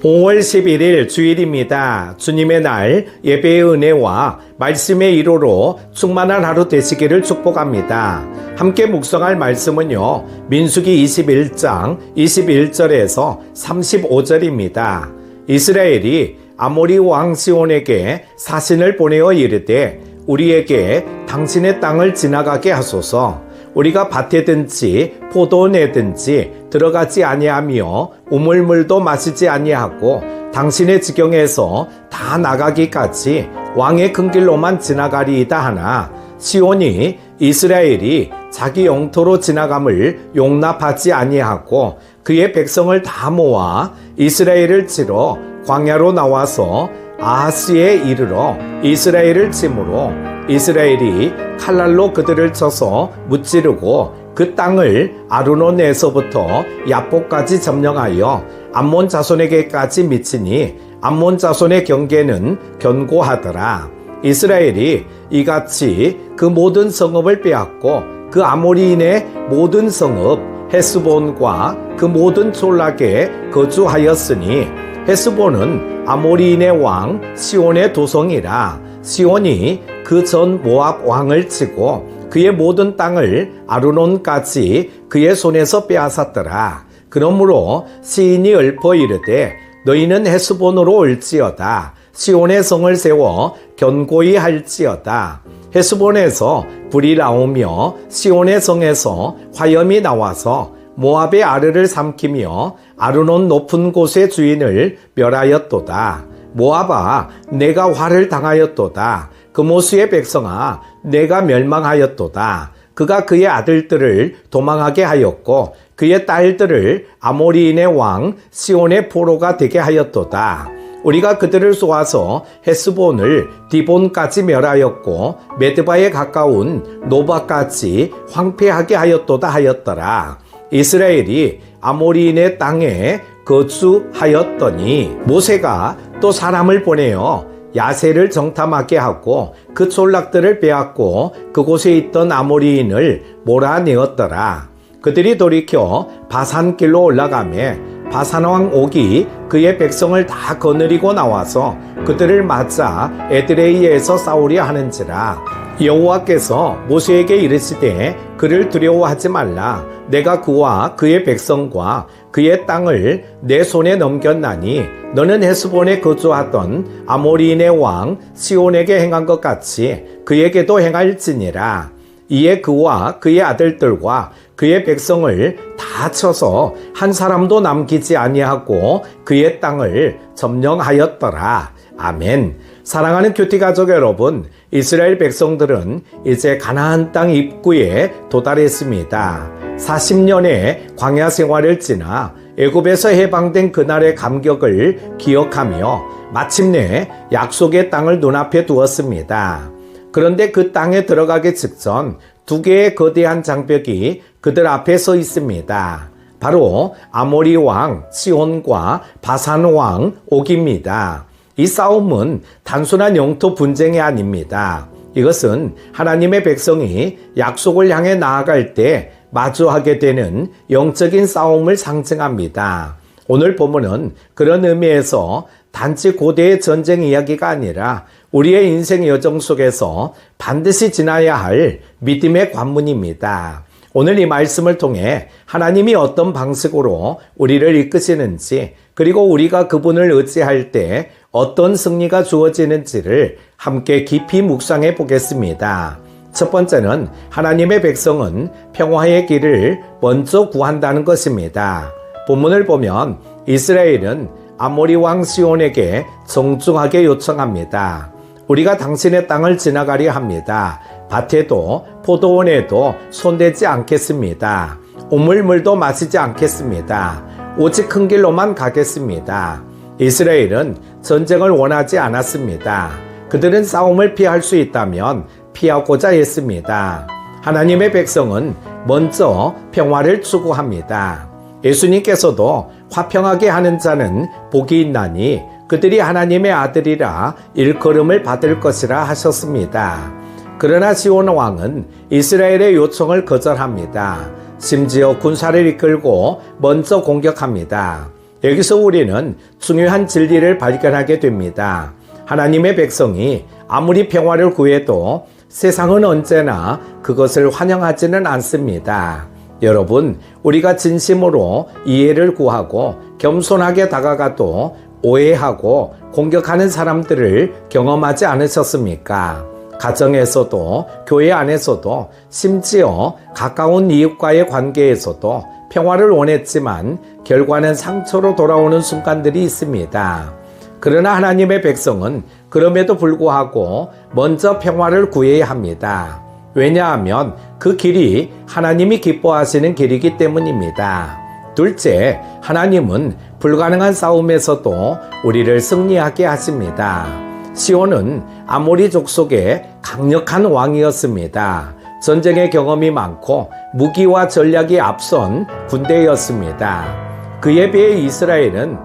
5월 11일 주일입니다. 주님의 날 예배의 은혜와 말씀의 이로로 충만한 하루 되시기를 축복합니다. 함께 묵상할 말씀은요, 민수기 21장 21절에서 35절입니다. 이스라엘이 아모리 왕 시온에게 사신을 보내어 이르되 우리에게 당신의 땅을 지나가게 하소서. 우리가 밭에든지 포도원에든지 들어가지 아니하며 우물물도 마시지 아니하고 당신의 지경에서 다 나가기까지 왕의 큰 길로만 지나가리이다 하나 시온이 이스라엘이 자기 영토로 지나감을 용납하지 아니하고 그의 백성을 다 모아 이스라엘을 치러 광야로 나와서 아하스에 이르러 이스라엘을 치므로 이스라엘이 칼날로 그들을 쳐서 무찌르고 그 땅을 아르논에서부터 야복까지 점령하여 암몬 자손에게까지 미치니 암몬 자손의 경계는 견고하더라. 이스라엘이 이같이 그 모든 성읍을 빼앗고 그 아모리인의 모든 성읍 헤스본과 그 모든 졸락에 거주하였으니 헤스본은 아모리인의 왕 시온의 도성이라. 시온이 그 전 모압 왕을 치고 그의 모든 땅을 아르논까지 그의 손에서 빼앗았더라. 그러므로 시인이 읊어 이르되 너희는 헤스본으로 올지어다. 시온의 성을 세워 견고히 할지어다. 헤스본에서 불이 나오며 시온의 성에서 화염이 나와서 모압의 아르를 삼키며 아르논 높은 곳의 주인을 멸하였도다. 모압아, 내가 화를 당하였도다. 그모스의 백성아, 내가 멸망하였도다. 그가 그의 아들들을 도망하게 하였고 그의 딸들을 아모리인의 왕 시온의 포로가 되게 하였도다. 우리가 그들을 쏘아서 헤스본을 디본까지 멸하였고 메드바에 가까운 노바까지 황폐하게 하였도다 하였더라. 이스라엘이 아모리인의 땅에 거주하였더니 모세가 또 사람을 보내어 야세를 정탐하게 하고 그 촌락들을 빼앗고 그곳에 있던 아모리인을 몰아내었더라. 그들이 돌이켜 바산길로 올라가매 바산왕 옥이 그의 백성을 다 거느리고 나와서 그들을 맞아 에드레이에서 싸우려 하는지라. 여호와께서 모세에게 이르시되 그를 두려워하지 말라. 내가 그와 그의 백성과 그의 땅을 내 손에 넘겼나니 너는 헤스본에 거주하던 아모리인의 왕 시온에게 행한 것 같이 그에게도 행할지니라. 이에 그와 그의 아들들과 그의 백성을 다 쳐서 한 사람도 남기지 아니하고 그의 땅을 점령하였더라. 아멘. 사랑하는 큐티 가족 여러분, 이스라엘 백성들은 이제 가나안 땅 입구에 도달했습니다. 40년의 광야 생활을 지나 애굽에서 해방된 그날의 감격을 기억하며 마침내 약속의 땅을 눈앞에 두었습니다. 그런데 그 땅에 들어가기 직전 두 개의 거대한 장벽이 그들 앞에 서 있습니다. 바로 아모리 왕 시온과 바산 왕 옥입니다. 이 싸움은 단순한 영토 분쟁이 아닙니다. 이것은 하나님의 백성이 약속을 향해 나아갈 때 마주하게 되는 영적인 싸움을 상징합니다. 오늘 본문은 그런 의미에서 단지 고대의 전쟁 이야기가 아니라 우리의 인생 여정 속에서 반드시 지나야 할 믿음의 관문입니다. 오늘 이 말씀을 통해 하나님이 어떤 방식으로 우리를 이끄시는지, 그리고 우리가 그분을 의지할 때 어떤 승리가 주어지는지를 함께 깊이 묵상해 보겠습니다. 첫 번째는 하나님의 백성은 평화의 길을 먼저 구한다는 것입니다. 본문을 보면 이스라엘은 아모리 왕 시온에게 정중하게 요청합니다. 우리가 당신의 땅을 지나가려 합니다. 밭에도 포도원에도 손대지 않겠습니다. 우물물도 마시지 않겠습니다. 오직 큰 길로만 가겠습니다. 이스라엘은 전쟁을 원하지 않았습니다. 그들은 싸움을 피할 수 있다면 피하고자 했습니다. 하나님의 백성은 먼저 평화를 추구합니다. 예수님께서도 화평하게 하는 자는 복이 있나니 그들이 하나님의 아들이라 일컬음을 받을 것이라 하셨습니다. 그러나 시온 왕은 이스라엘의 요청을 거절합니다. 심지어 군사를 이끌고 먼저 공격합니다. 여기서 우리는 중요한 진리를 발견하게 됩니다. 하나님의 백성이 아무리 평화를 구해도 세상은 언제나 그것을 환영하지는 않습니다. 여러분, 우리가 진심으로 이해를 구하고 겸손하게 다가가도 오해하고 공격하는 사람들을 경험하지 않으셨습니까? 가정에서도 교회 안에서도 심지어 가까운 이웃과의 관계에서도 평화를 원했지만 결과는 상처로 돌아오는 순간들이 있습니다. 그러나 하나님의 백성은 그럼에도 불구하고 먼저 평화를 구해야 합니다. 왜냐하면 그 길이 하나님이 기뻐하시는 길이기 때문입니다. 둘째, 하나님은 불가능한 싸움에서도 우리를 승리하게 하십니다. 시온은 아모리 족속의 강력한 왕이었습니다. 전쟁의 경험이 많고 무기와 전략이 앞선 군대였습니다. 그에 비해 이스라엘은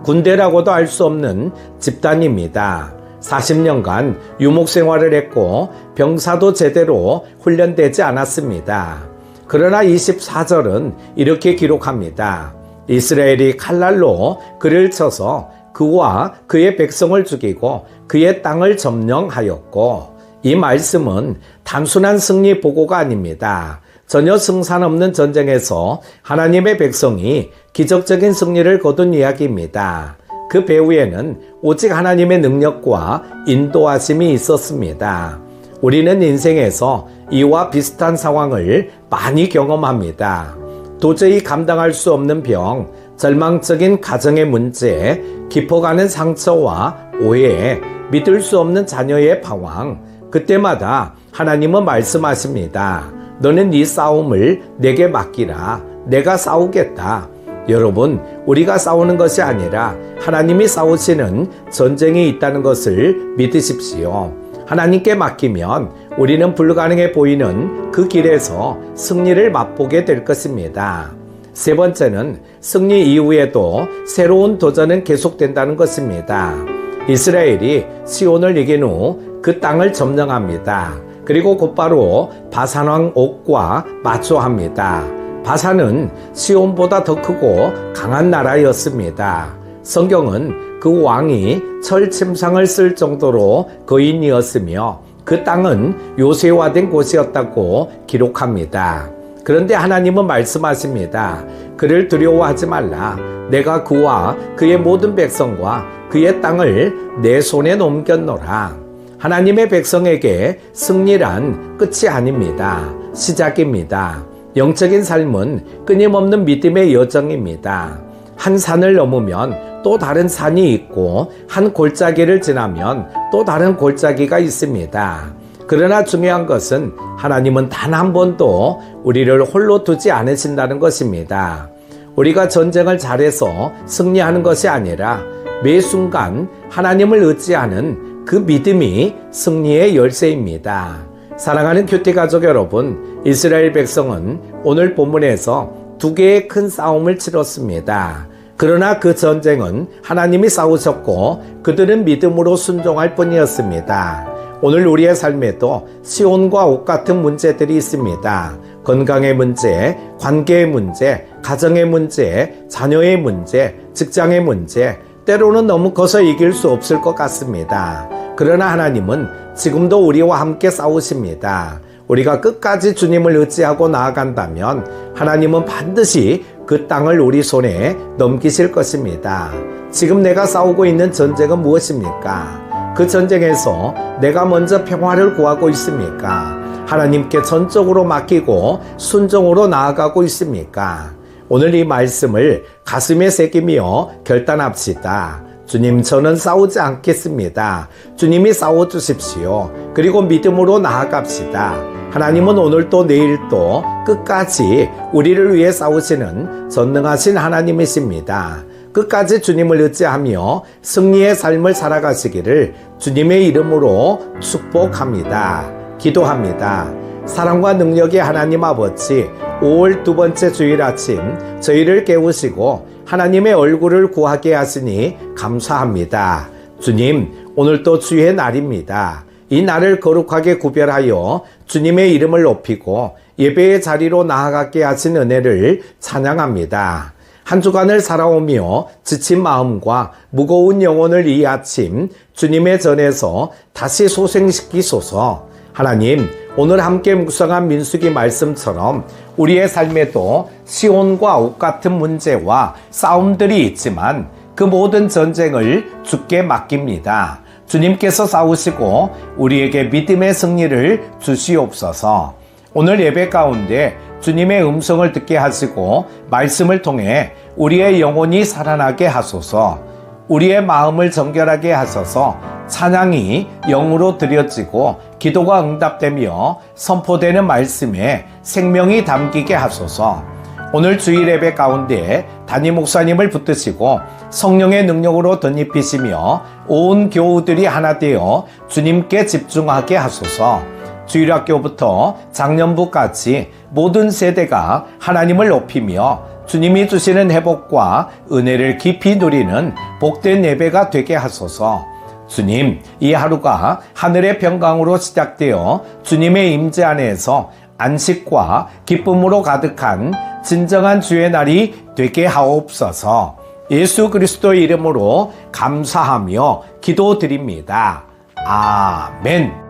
군대라고도 할 수 없는 집단입니다. 40년간 유목 생활을 했고 병사도 제대로 훈련되지 않았습니다. 그러나 24절은 이렇게 기록합니다. 이스라엘이 칼날로 그를 쳐서 그와 그의 백성을 죽이고 그의 땅을 점령하였고, 이 말씀은 단순한 승리 보고가 아닙니다. 전혀 승산 없는 전쟁에서 하나님의 백성이 기적적인 승리를 거둔 이야기입니다. 그 배후에는 오직 하나님의 능력과 인도하심이 있었습니다. 우리는 인생에서 이와 비슷한 상황을 많이 경험합니다. 도저히 감당할 수 없는 병, 절망적인 가정의 문제, 깊어가는 상처와 오해, 믿을 수 없는 자녀의 방황, 그때마다 하나님은 말씀하십니다. 너는 이 싸움을 내게 맡기라. 내가 싸우겠다. 여러분, 우리가 싸우는 것이 아니라 하나님이 싸우시는 전쟁이 있다는 것을 믿으십시오. 하나님께 맡기면 우리는 불가능해 보이는 그 길에서 승리를 맛보게 될 것입니다. 세 번째는 승리 이후에도 새로운 도전은 계속된다는 것입니다. 이스라엘이 시온을 이긴 후 그 땅을 점령합니다. 그리고 곧바로 바산왕 옥과 마주합니다. 바산은 시온보다 더 크고 강한 나라였습니다. 성경은 그 왕이 철침상을 쓸 정도로 거인이었으며 그 땅은 요새화된 곳이었다고 기록합니다. 그런데 하나님은 말씀하십니다. 그를 두려워하지 말라. 내가 그와 그의 모든 백성과 그의 땅을 내 손에 넘겼노라. 하나님의 백성에게 승리란 끝이 아닙니다. 시작입니다. 영적인 삶은 끊임없는 믿음의 여정입니다. 한 산을 넘으면 또 다른 산이 있고 한 골짜기를 지나면 또 다른 골짜기가 있습니다. 그러나 중요한 것은 하나님은 단 한 번도 우리를 홀로 두지 않으신다는 것입니다. 우리가 전쟁을 잘해서 승리하는 것이 아니라 매 순간 하나님을 의지하는 그 믿음이 승리의 열쇠입니다. 사랑하는 큐티 가족 여러분, 이스라엘 백성은 오늘 본문에서 두 개의 큰 싸움을 치렀습니다. 그러나 그 전쟁은 하나님이 싸우셨고 그들은 믿음으로 순종할 뿐이었습니다. 오늘 우리의 삶에도 시온과 옥 같은 문제들이 있습니다. 건강의 문제, 관계의 문제, 가정의 문제, 자녀의 문제, 직장의 문제, 때로는 너무 커서 이길 수 없을 것 같습니다. 그러나 하나님은 지금도 우리와 함께 싸우십니다. 우리가 끝까지 주님을 의지하고 나아간다면 하나님은 반드시 그 땅을 우리 손에 넘기실 것입니다. 지금 내가 싸우고 있는 전쟁은 무엇입니까? 그 전쟁에서 내가 먼저 평화를 구하고 있습니까? 하나님께 전적으로 맡기고 순종으로 나아가고 있습니까? 오늘 이 말씀을 가슴에 새기며 결단합시다. 주님, 저는 싸우지 않겠습니다. 주님이 싸워주십시오. 그리고 믿음으로 나아갑시다. 하나님은 오늘도 내일도 끝까지 우리를 위해 싸우시는 전능하신 하나님이십니다. 끝까지 주님을 의지하며 승리의 삶을 살아가시기를 주님의 이름으로 축복합니다. 기도합니다. 사랑과 능력의 하나님 아버지, 5월 두 번째 주일 아침 저희를 깨우시고 하나님의 얼굴을 구하게 하시니 감사합니다. 주님, 오늘도 주의 날입니다. 이 날을 거룩하게 구별하여 주님의 이름을 높이고 예배의 자리로 나아가게 하신 은혜를 찬양합니다. 한 주간을 살아오며 지친 마음과 무거운 영혼을 이 아침 주님의 전에서 다시 소생시키소서. 하나님, 오늘 함께 묵상한 민수기 말씀처럼 우리의 삶에도 시온과 옥 같은 문제와 싸움들이 있지만 그 모든 전쟁을 주께 맡깁니다. 주님께서 싸우시고 우리에게 믿음의 승리를 주시옵소서. 오늘 예배 가운데 주님의 음성을 듣게 하시고 말씀을 통해 우리의 영혼이 살아나게 하소서. 우리의 마음을 정결하게 하셔서 찬양이 영으로 드려지고 기도가 응답되며 선포되는 말씀에 생명이 담기게 하소서. 오늘 주일 예배 가운데 담임 목사님을 붙드시고 성령의 능력으로 덧입히시며 온 교우들이 하나 되어 주님께 집중하게 하소서. 주일학교부터 작년부까지 모든 세대가 하나님을 높이며 주님이 주시는 회복과 은혜를 깊이 누리는 복된 예배가 되게 하소서. 주님, 이 하루가 하늘의 평강으로 시작되어 주님의 임재 안에서 안식과 기쁨으로 가득한 진정한 주의 날이 되게 하옵소서. 예수 그리스도의 이름으로 감사하며 기도드립니다. 아멘.